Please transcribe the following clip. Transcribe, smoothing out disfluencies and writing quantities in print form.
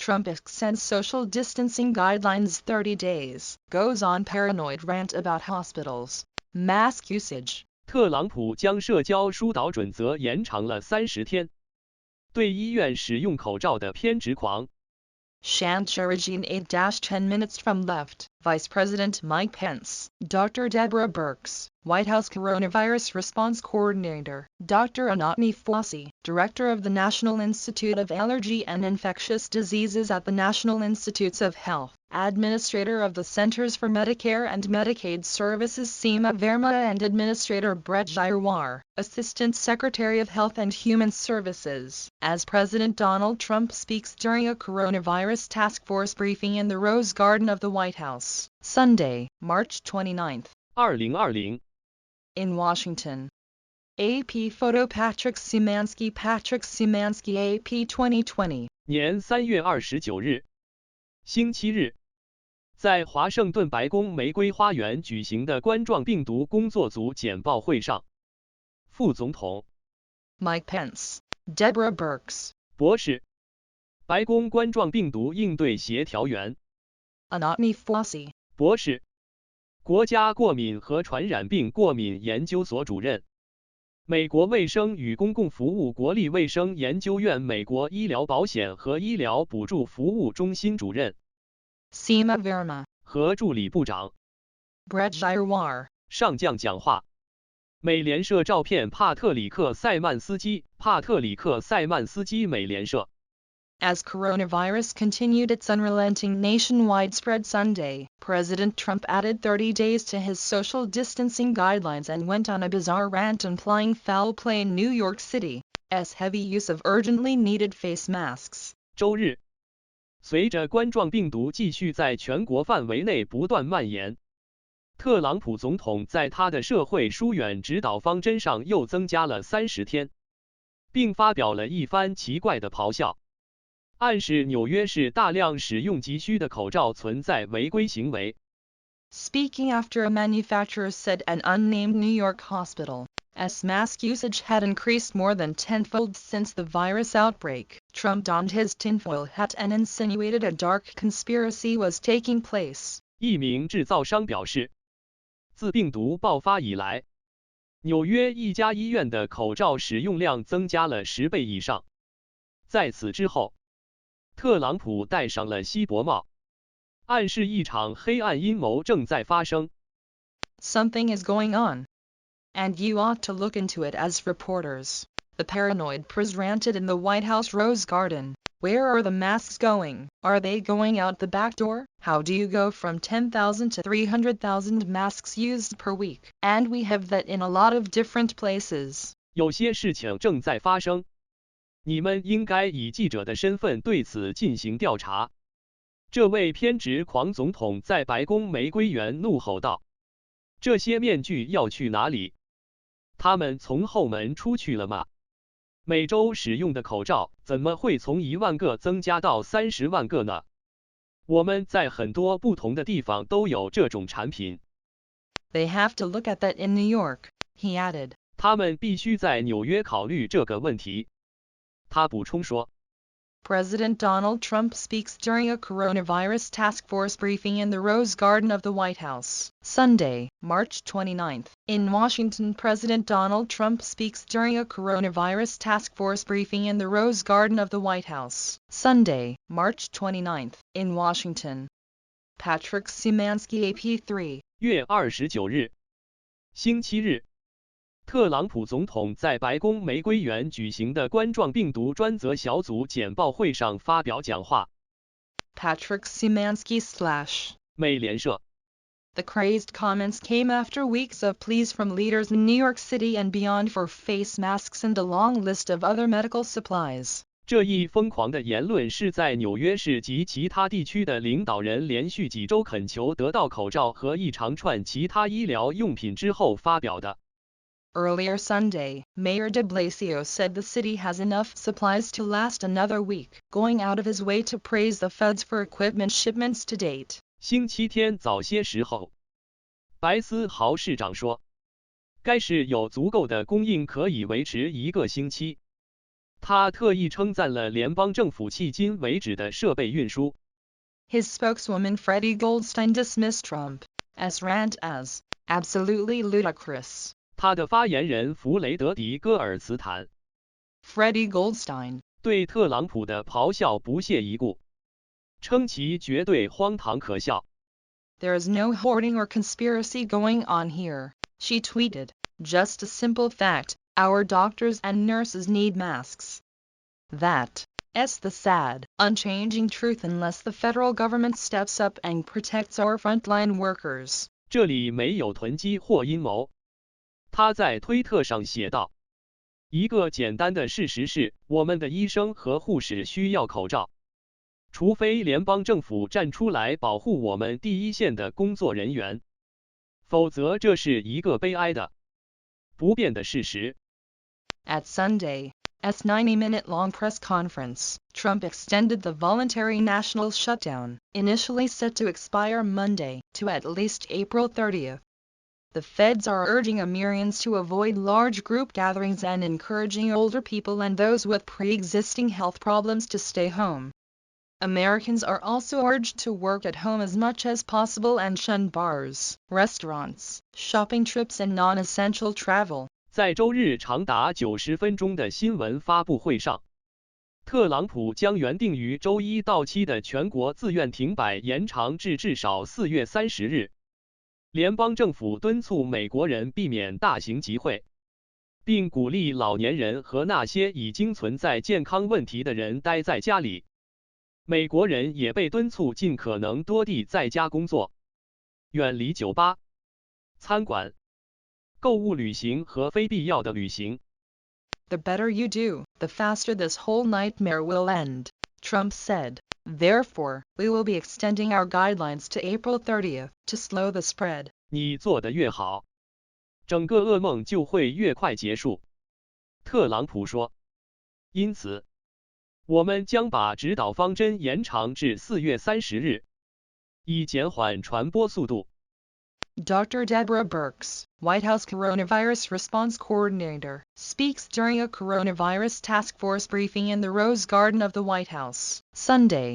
Trump extends social distancing guidelines 30 days, goes on paranoid rant about hospitals, mask usage. 特朗普将社交疏导准则延长了30天。对医院使用口罩的偏执狂。Shantarajine 8-10 minutes from left, Vice President Mike Pence, Dr. Deborah Birx, White House Coronavirus Response Coordinator, Dr. Anatni Fauci, Director of the National Institute of Allergy and Infectious Diseases at the National Institutes of Health, Administrator of the Centers for Medicare and Medicaid Services Seema Verma and Administrator Brett Giroir, Assistant Secretary of Health and Human Services, as President Donald Trump speaks during a coronavirus task force briefing in the Rose Garden of the White House, Sunday, March 29, 2020. in Washington. AP photo Patrick Szymanski AP 2020年3月29日，星期日，在华盛顿白宫玫瑰花园举行的冠状病毒工作组简报会上，副总统 Mike Pence, Deborah Birx, 博士，白宫冠状病毒应对协调员 Anatni Fauci, 博士，国家过敏和传染病过敏研究所主任，美国卫生与公共服务国立卫生研究院美国医疗保险和医疗补助服务中心主任 Seema Verma, 和助理部长 Brett Giroir. 上将讲话。美联社照片帕特里克·塞曼斯基美联社。As coronavirus continued its unrelenting nationwide spread Sunday, President Trump added 30 days to his social distancing guidelines and went on a bizarre rant implying foul play in New York City's heavy use of urgently needed face masks. 周日，随着冠状病毒继续在全国范围内不断蔓延，特朗普总统在他的社会疏远指导方针上又增加了30天，并发表了一番奇怪的咆哮，暗示纽约市大量使用急需的口罩存在违规行为。Speaking after a manufacturer said an unnamed New York hospital's mask usage had increased more than tenfold since the virus outbreak, Trump donned his tinfoil hat and insinuated a dark conspiracy was taking place. 一名制造商表示，自病毒爆发以来，纽约一家医院的口罩使用量增加了10倍以上。在此之后，特朗普戴上了锡箔帽，暗示一场黑暗阴谋正在发生。Something is going on, and you ought to look into it as reporters. The paranoid pres ranted in the White House Rose Garden. Where are the masks going? Are they going out the back door? How do you go from 10,000 to 300,000 masks used per week? And we have that in a lot of different places. 有些事情正在发生，你们应该以记者的身份对此进行调查。这位偏执狂总统在白宫玫瑰园怒吼道：“这些面具要去哪里？他们从后门出去了吗？每周使用的口罩怎么会从1万个增加到30万个呢？我们在很多不同的地方都有这种产品。” They have to look at that in New York, he added. 他们必须在纽约考虑这个问题。他补充说。President Donald Trump speaks during a coronavirus task force briefing in the Rose Garden of the White House, Sunday, March 29. In Washington, President Donald Trump speaks during a coronavirus task force briefing in the Rose Garden of the White House, Sunday, March 29. In Washington. Patrick Szymanski AP 3月29日，星期日。特朗普总统在白宫玫瑰园举行的冠状病毒专责小组简报会上发表讲话。Patrick Szymanski / 美联社。The crazed comments came after weeks of pleas from leaders in New York City and beyond for face masks and a long list of other medical supplies. 这一疯狂的言论是在纽约市及其他地区的领导人连续几周恳求得到口罩和一长串其他医疗用品之后发表的。Earlier Sunday, Mayor de Blasio said the city has enough supplies to last another week, going out of his way to praise the feds for equipment shipments to date. 星期天早些时候，白思豪市长说，该市有足够的供应可以维持1个星期。他特意称赞了联邦政府迄今为止的设备运输。His spokeswoman Freddie Goldstein dismissed Trump as rant as absolutely ludicrous. 他的发言人弗雷德迪戈尔茨坦 Freddie Goldstein 对特朗普的咆哮不屑一顾，称其绝对荒唐可笑。There is no hoarding or conspiracy going on here, she tweeted. Just a simple fact, our doctors and nurses need masks. That's the sad, unchanging truth unless the federal government steps up and protects our frontline workers. 这里没有囤积或阴谋。他在推特上写道：一个简单的事实是，我们的医生和护士需要口罩，除非联邦政府站出来保护我们第一线的工作人员，否则这是一个悲哀的、不变的事实。At Sunday's 90-minute-long press conference, Trump extended the voluntary national shutdown, initially set to expire Monday, to at least April 30th. The feds are urging Americans to avoid large group gatherings and encouraging older people and those with pre-existing health problems to stay home. Americans are also urged to work at home as much as possible and shun bars, restaurants, shopping trips and non-essential travel. 在周日长达90分钟的新闻发布会上，特朗普将原定于周一到期的全国自愿停摆延长至至少4月30日。联邦政府敦促美国人避免大型集会，并鼓励老年人和那些已经存在健康问题的人待在家里。美国人也被敦促尽可能多地在家工作，远离酒吧、餐馆、购物旅行和非必要的旅行。The better you do, the faster this whole nightmare will end, Trump said. Therefore, we will be extending our guidelines to April 30th to slow the spread. 你做得越好，整个噩梦就会越快结束，特朗普说。因此，我们将把指导方针延长至4月30日，以减缓传播速度。Dr. Deborah Birx, White House Coronavirus Response Coordinator, speaks during a coronavirus task force briefing in the Rose Garden of the White House, Sunday.